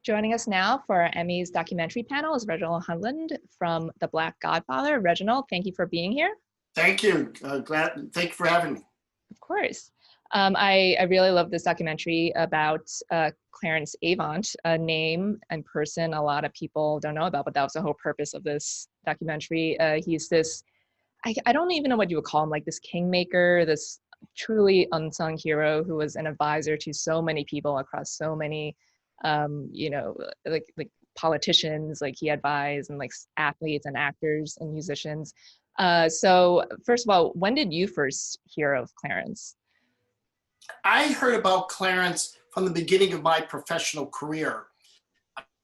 Joining us now for our Emmys documentary panel is Reginald Hudlin from The Black Godfather. Reginald, thank you for being here. Thank you. Thank you for having me. Of course. I really love this documentary about Clarence Avant, a name and person a lot of people don't know about, but that was the whole purpose of this documentary. He's this, I don't even know what you would call him, like this kingmaker, this truly unsung hero who was an advisor to so many people across so many, like politicians, like he advised, and like athletes and actors and musicians. So first of all, when did you first hear of Clarence? I heard about Clarence from the beginning of my professional career.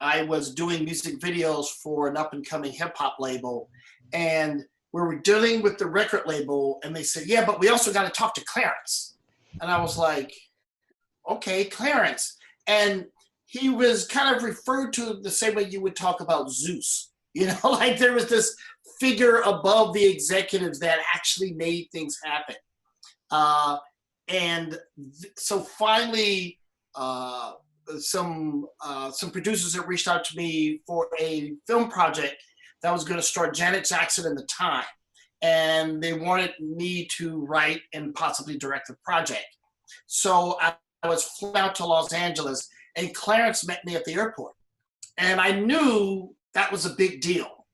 I was doing music videos for an up-and-coming hip-hop label, and we were dealing with the record label, and they said, yeah, but we also got to talk to Clarence. And I was like, okay, Clarence. And he was kind of referred to the same way you would talk about Zeus. You know, like there was this figure above the executives that actually made things happen. So finally, some producers had reached out to me for a film project that was going to star Janet Jackson in the time. And they wanted me to write and possibly direct the project. So I was flown out to Los Angeles, and Clarence met me at the airport. And I knew that was a big deal.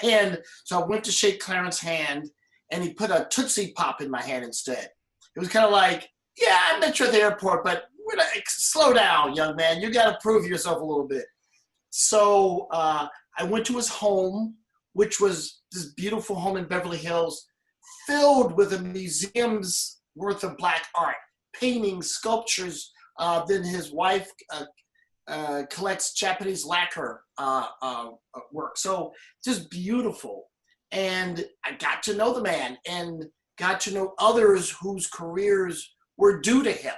And so I went to shake Clarence's hand, and he put a Tootsie Pop in my hand instead. It was kind of like, yeah, I met you at the airport, but slow down, young man. You got to prove yourself a little bit. So I went to his home, which was this beautiful home in Beverly Hills, filled with a museum's worth of Black art, paintings, sculptures. Then his wife collects Japanese lacquer work. So just beautiful. And I got to know the man and got to know others whose careers were due to him.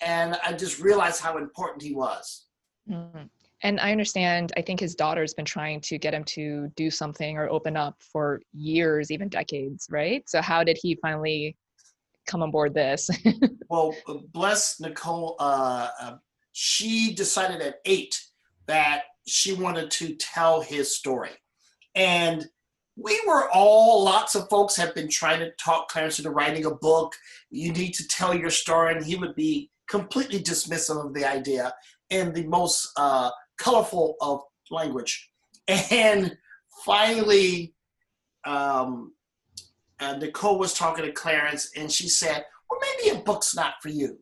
And I just realized how important he was. Mm-hmm. And I understand, I think his daughter's been trying to get him to do something or open up for years, even decades, right? So how did he finally come on board this? Well, bless Nicole, she decided at 8 that she wanted to tell his story. And lots of folks have been trying to talk Clarence into writing a book. You need to tell your story, and he would be completely dismissive of the idea in the most colorful of language. And finally, Nicole was talking to Clarence, and she said, well, maybe a book's not for you.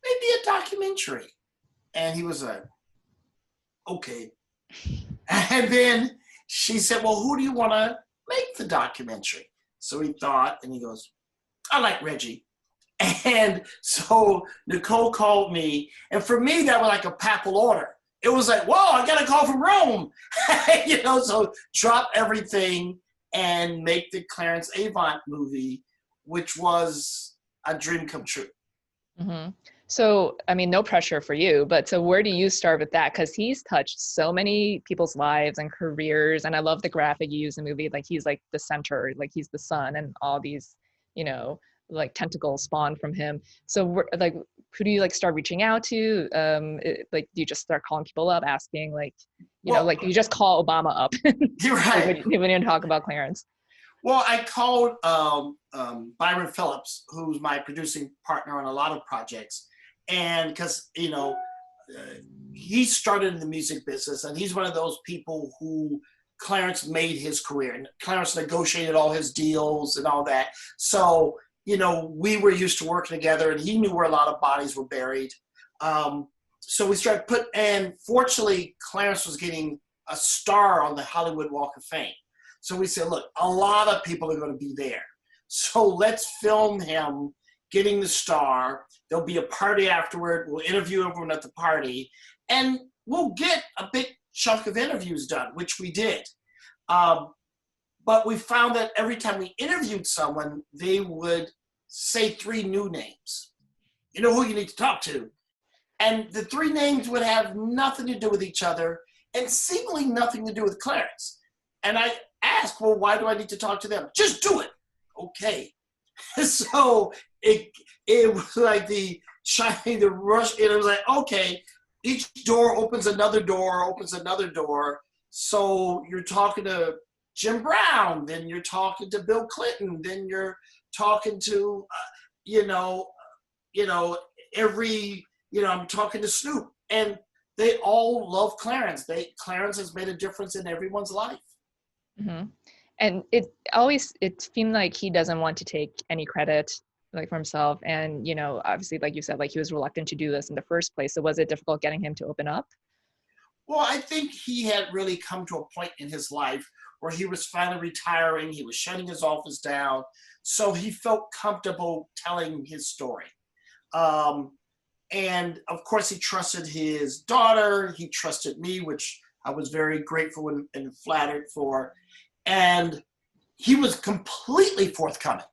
Maybe a documentary. And he was like, okay. And then she said, well, who do you want to make the documentary? So he thought, and he goes, I like Reggie. And so Nicole called me, and for me, that was like a papal order. It was like, whoa, I got a call from Rome. So drop everything and make the Clarence Avant movie, which was a dream come true. Mm-hmm. So, I mean, no pressure for you, but so where do you start with that? Because he's touched so many people's lives and careers, and I love the graphic you use in the movie. Like he's like the center, like he's the sun, and all these, like tentacles spawn from him. So, like, who do you like start reaching out to? Do you just start calling people up, asking, like, like you just call Obama up? You're right. when you talk about Clarence. Well, I called Byron Phillips, who's my producing partner on a lot of projects. And because, he started in the music business, and he's one of those people who Clarence made his career. And Clarence negotiated all his deals and all that. So, we were used to working together, and he knew where a lot of bodies were buried. So we started and fortunately, Clarence was getting a star on the Hollywood Walk of Fame. So we said, look, a lot of people are going to be there. So let's film him getting the star. There'll be a party afterward. We'll interview everyone at the party, and we'll get a big chunk of interviews done, which we did. But we found that every time we interviewed someone, they would say 3 new names. You know who you need to talk to. And the 3 names would have nothing to do with each other and seemingly nothing to do with Clarence. And I asked, well, why do I need to talk to them? Just do it. Okay. So it was like the rush. It was like, okay, each door opens another door. So you're talking to Jim Brown, then you're talking to Bill Clinton, then you're talking to, I'm talking to Snoop, and they all love Clarence. Clarence has made a difference in everyone's life. Mm-hmm. And it seemed like he doesn't want to take any credit like for himself. And, obviously, like you said, like he was reluctant to do this in the first place. So was it difficult getting him to open up? Well, I think he had really come to a point in his life where he was finally retiring. He was shutting his office down. So he felt comfortable telling his story. And of course, he trusted his daughter. He trusted me, which I was very grateful and flattered for. And he was completely forthcoming.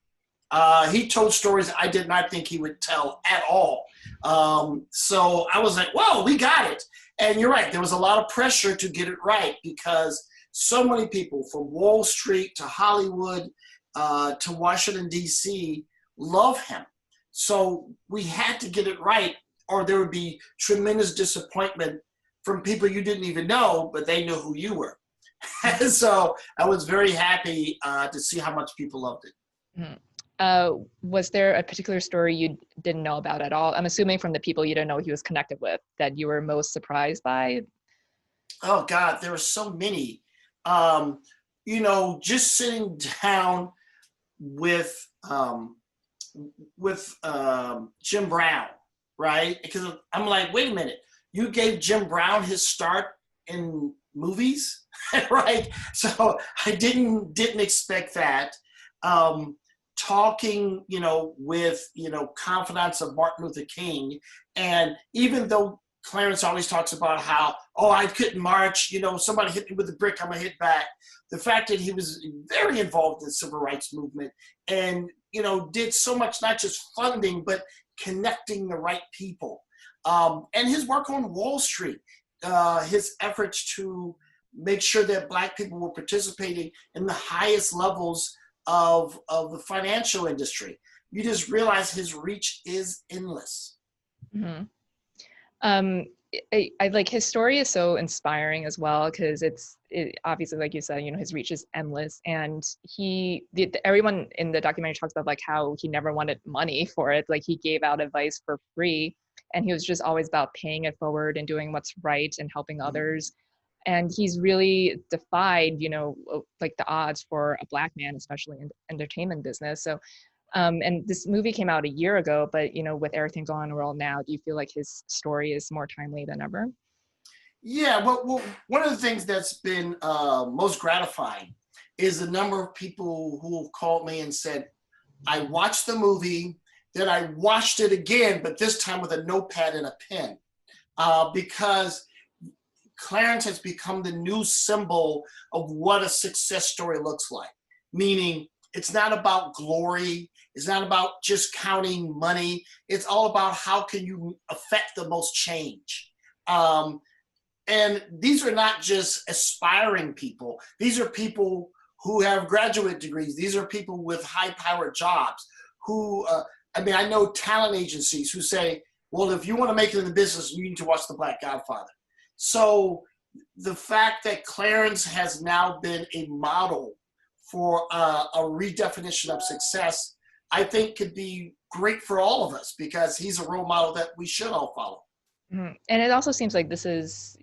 He told stories I did not think he would tell at all. So I was like, whoa, we got it. And you're right, there was a lot of pressure to get it right because so many people from Wall Street to Hollywood to Washington, D.C. love him. So we had to get it right or there would be tremendous disappointment from people you didn't even know, but they knew who you were. So I was very happy to see how much people loved it. Mm-hmm. Was there a particular story you didn't know about at all? I'm assuming from the people you didn't know he was connected with that you were most surprised by. Oh God, there were so many. Just sitting down with Jim Brown, right? Because I'm like, wait a minute, you gave Jim Brown his start in movies, right? So I didn't expect that. Talking, with, confidants of Martin Luther King. And even though Clarence always talks about how, I couldn't march, somebody hit me with a brick, I'm gonna hit back. The fact that he was very involved in the civil rights movement and, did so much, not just funding, but connecting the right people. And his work on Wall Street, his efforts to make sure that Black people were participating in the highest levels of the financial industry. You just realize his reach is endless. Mm-hmm. I like his story is so inspiring as well because it obviously, like you said, his reach is endless, and everyone in the documentary talks about like how he never wanted money for it. Like he gave out advice for free, and he was just always about paying it forward and doing what's right and helping others. And he's really defied, like the odds for a Black man, especially in the entertainment business. So, and this movie came out a year ago, but, with everything going on in the world now, do you feel like his story is more timely than ever? Yeah, well, one of the things that's been most gratifying is the number of people who have called me and said, I watched the movie, then I watched it again, but this time with a notepad and a pen, because Clarence has become the new symbol of what a success story looks like. Meaning, it's not about glory. It's not about just counting money. It's all about how can you affect the most change. And these are not just aspiring people. These are people who have graduate degrees. These are people with high-powered jobs who, I know talent agencies who say, well, if you want to make it in the business, you need to watch The Black Godfather. So the fact that Clarence has now been a model for a redefinition of success, I think could be great for all of us because he's a role model that we should all follow. Mm-hmm. And it also seems like this is,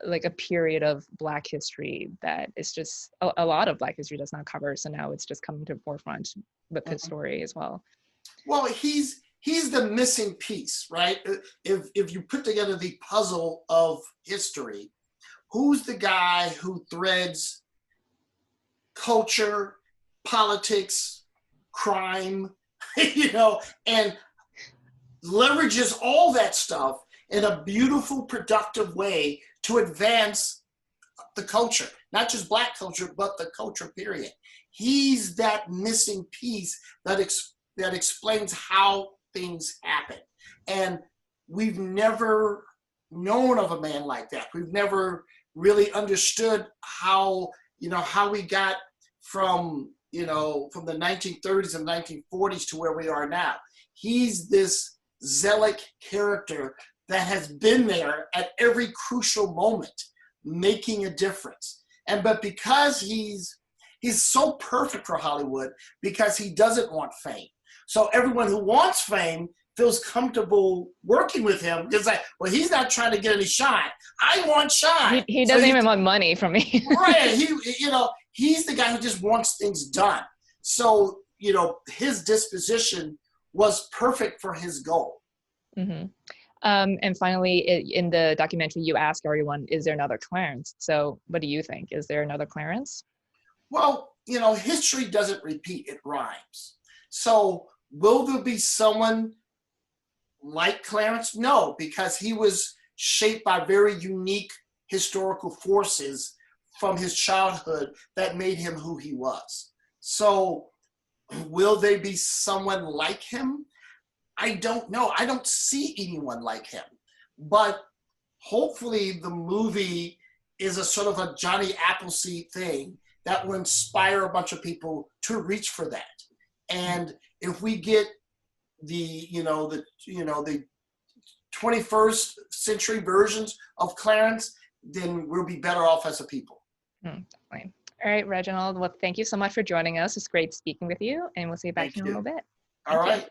like a period of Black history that is just a lot of Black history does not cover. So now it's just coming to the forefront with his story as well. Well, he's the missing piece, right? If you put together the puzzle of history, who's the guy who threads culture, politics, crime, and leverages all that stuff in a beautiful, productive way to advance the culture, not just Black culture, but the culture, period. He's that missing piece that explains how things happen. And we've never known of a man like that. We've never really understood how we got from the 1930s and 1940s to where we are now. He's this zealot character that has been there at every crucial moment, making a difference. But because he's so perfect for Hollywood, because he doesn't want fame. So everyone who wants fame feels comfortable working with him. It's like, well, he's not trying to get any shine. I want shine. He doesn't even want money from me. Right. He's the guy who just wants things done. So, his disposition was perfect for his goal. Mm-hmm. And finally, in the documentary, you ask everyone, is there another Clarence? So what do you think? Is there another Clarence? Well, history doesn't repeat, it rhymes. So will there be someone like Clarence? No, because he was shaped by very unique historical forces from his childhood that made him who he was. So will there be someone like him? I don't know. I don't see anyone like him. But hopefully the movie is a sort of a Johnny Appleseed thing that will inspire a bunch of people to reach for that. And if we get the 21st century versions of Clarence, then we'll be better off as a people. Definitely. All right, Reginald. Well, thank you so much for joining us. It's great speaking with you, and we'll see you back in a little bit. All right.